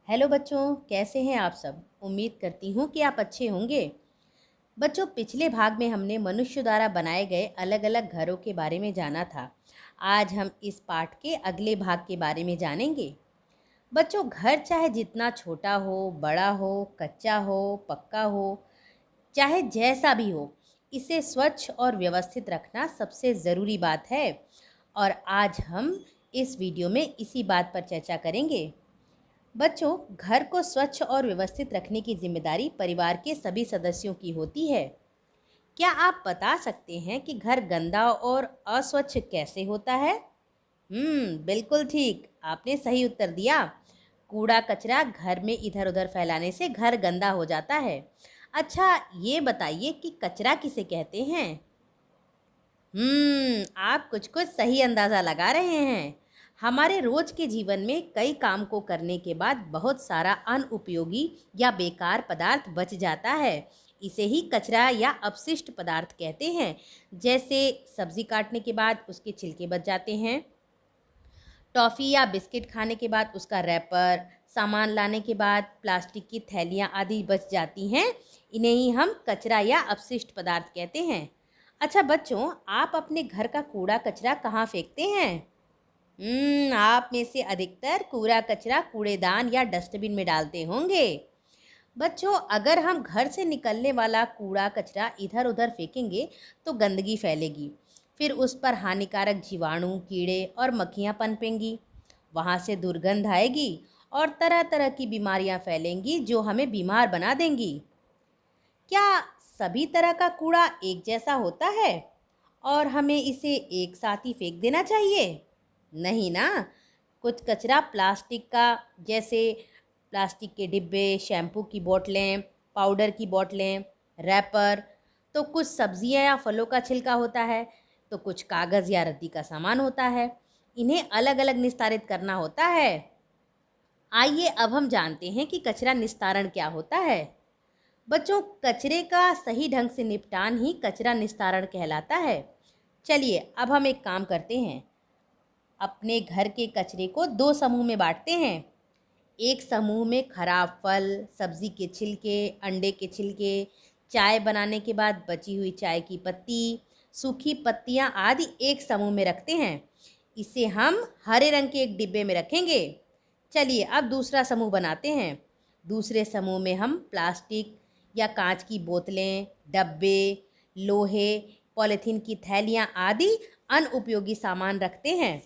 Hello बच्चों, कैसे हैं आप सब। उम्मीद करती हूँ कि आप अच्छे होंगे। बच्चों, पिछले भाग में हमने मनुष्य द्वारा बनाए गए अलग अलग घरों के बारे में जाना था। आज हम इस पाठ के अगले भाग के बारे में जानेंगे। बच्चों, घर चाहे जितना छोटा हो, बड़ा हो, कच्चा हो, पक्का हो, चाहे जैसा भी हो, इसे स्वच्छ और व्यवस्थित रखना सबसे ज़रूरी बात है। और आज हम इस वीडियो में इसी बात पर चर्चा करेंगे। बच्चों, घर को स्वच्छ और व्यवस्थित रखने की जिम्मेदारी परिवार के सभी सदस्यों की होती है। क्या आप बता सकते हैं कि घर गंदा और अस्वच्छ कैसे होता है? बिल्कुल ठीक, आपने सही उत्तर दिया। कूड़ा कचरा घर में इधर उधर फैलाने से घर गंदा हो जाता है। अच्छा, ये बताइए कि कचरा किसे कहते हैं? आप कुछ कुछ सही अंदाज़ा लगा रहे हैं। हमारे रोज के जीवन में कई काम को करने के बाद बहुत सारा अनुपयोगी या बेकार पदार्थ बच जाता है। इसे ही कचरा या अपशिष्ट पदार्थ कहते हैं। जैसे सब्जी काटने के बाद उसके छिलके बच जाते हैं, टॉफ़ी या बिस्किट खाने के बाद उसका रैपर, सामान लाने के बाद प्लास्टिक की थैलियाँ आदि बच जाती हैं। इन्हें ही हम कचरा या अपशिष्ट पदार्थ कहते हैं। अच्छा बच्चों, आप अपने घर का कूड़ा कचरा कहाँ फेंकते हैं? आप में से अधिकतर कूड़ा कचरा कूड़ेदान या डस्टबिन में डालते होंगे। बच्चों, अगर हम घर से निकलने वाला कूड़ा कचरा इधर उधर फेंकेंगे तो गंदगी फैलेगी। फिर उस पर हानिकारक जीवाणु, कीड़े और मक्खियाँ पनपेंगी। वहाँ से दुर्गंध आएगी और तरह तरह की बीमारियाँ फैलेंगी जो हमें बीमार बना देंगी। क्या सभी तरह का कूड़ा एक जैसा होता है और हमें इसे एक साथ ही फेंक देना चाहिए? नहीं ना। कुछ कचरा प्लास्टिक का, जैसे प्लास्टिक के डिब्बे, शैम्पू की बोतलें, पाउडर की बोतलें, रैपर। तो कुछ सब्जियां या फलों का छिलका होता है, तो कुछ कागज़ या रद्दी का सामान होता है। इन्हें अलग अलग निस्तारित करना होता है। आइए अब हम जानते हैं कि कचरा निस्तारण क्या होता है। बच्चों, कचरे का सही ढंग से निपटान ही कचरा निस्तारण कहलाता है। चलिए अब हम एक काम करते हैं, अपने घर के कचरे को दो समूह में बांटते हैं। एक समूह में खराब फल, सब्जी के छिलके, अंडे के छिलके, चाय बनाने के बाद बची हुई चाय की पत्ती, सूखी पत्तियां आदि एक समूह में रखते हैं। इसे हम हरे रंग के एक डिब्बे में रखेंगे। चलिए अब दूसरा समूह बनाते हैं। दूसरे समूह में हम प्लास्टिक या कांच की बोतलें, डब्बे, लोहे, पॉलीथीन की थैलियाँ आदि अनुपयोगी सामान रखते हैं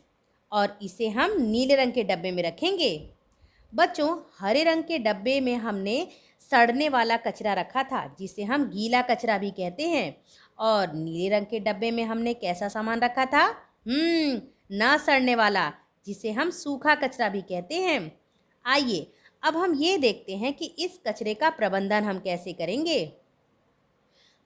और इसे हम नीले रंग के डब्बे में रखेंगे। बच्चों, हरे रंग के डब्बे में हमने सड़ने वाला कचरा रखा था, जिसे हम गीला कचरा भी कहते हैं। और नीले रंग के डब्बे में हमने कैसा सामान रखा था? ना सड़ने वाला, जिसे हम सूखा कचरा भी कहते हैं। आइए अब हम ये देखते हैं कि इस कचरे का प्रबंधन हम कैसे करेंगे।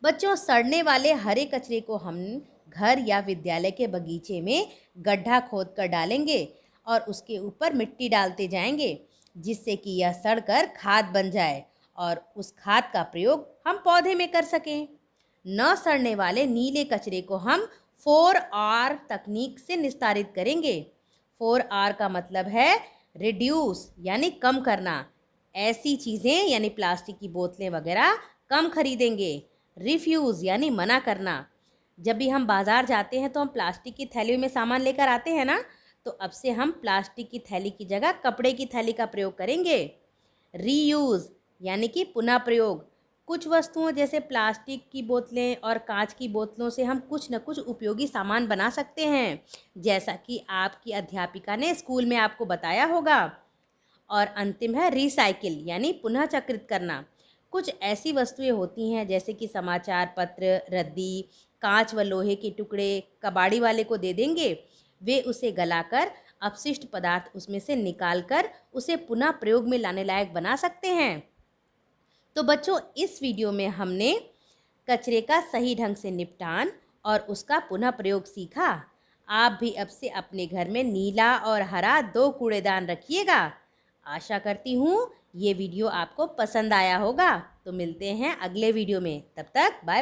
बच्चों, सड़ने वाले हरे कचरे को हम घर या विद्यालय के बगीचे में गड्ढा खोद कर डालेंगे और उसके ऊपर मिट्टी डालते जाएंगे, जिससे कि यह सड़कर खाद बन जाए और उस खाद का प्रयोग हम पौधे में कर सकें। न सड़ने वाले नीले कचरे को हम 4R तकनीक से निस्तारित करेंगे। 4R का मतलब है रिड्यूस, यानी कम करना। ऐसी चीज़ें यानी प्लास्टिक की बोतलें वगैरह कम खरीदेंगे। रिफ्यूज़ यानी मना करना। जब भी हम बाज़ार जाते हैं तो हम प्लास्टिक की थैलियों में सामान लेकर आते हैं ना, तो अब से हम प्लास्टिक की थैली की जगह कपड़े की थैली का प्रयोग करेंगे। रीयूज़ यानी कि पुनः प्रयोग। कुछ वस्तुओं जैसे प्लास्टिक की बोतलें और कांच की बोतलों से हम कुछ न कुछ उपयोगी सामान बना सकते हैं, जैसा कि आपकी अध्यापिका ने स्कूल में आपको बताया होगा। और अंतिम है रिसाइकिल, यानी पुनः चक्रित करना। कुछ ऐसी वस्तुएं होती हैं जैसे कि समाचार पत्र, रद्दी, कांच व लोहे के टुकड़े कबाड़ी वाले को दे देंगे। वे उसे गलाकर अपशिष्ट पदार्थ उसमें से निकालकर उसे पुनः प्रयोग में लाने लायक बना सकते हैं। तो बच्चों, इस वीडियो में हमने कचरे का सही ढंग से निपटान और उसका पुनः प्रयोग सीखा। आप भी अब से अपने घर में नीला और हरा दो कूड़ेदान रखिएगा। आशा करती हूँ ये वीडियो आपको पसंद आया होगा। तो मिलते हैं अगले वीडियो में, तब तक बाय।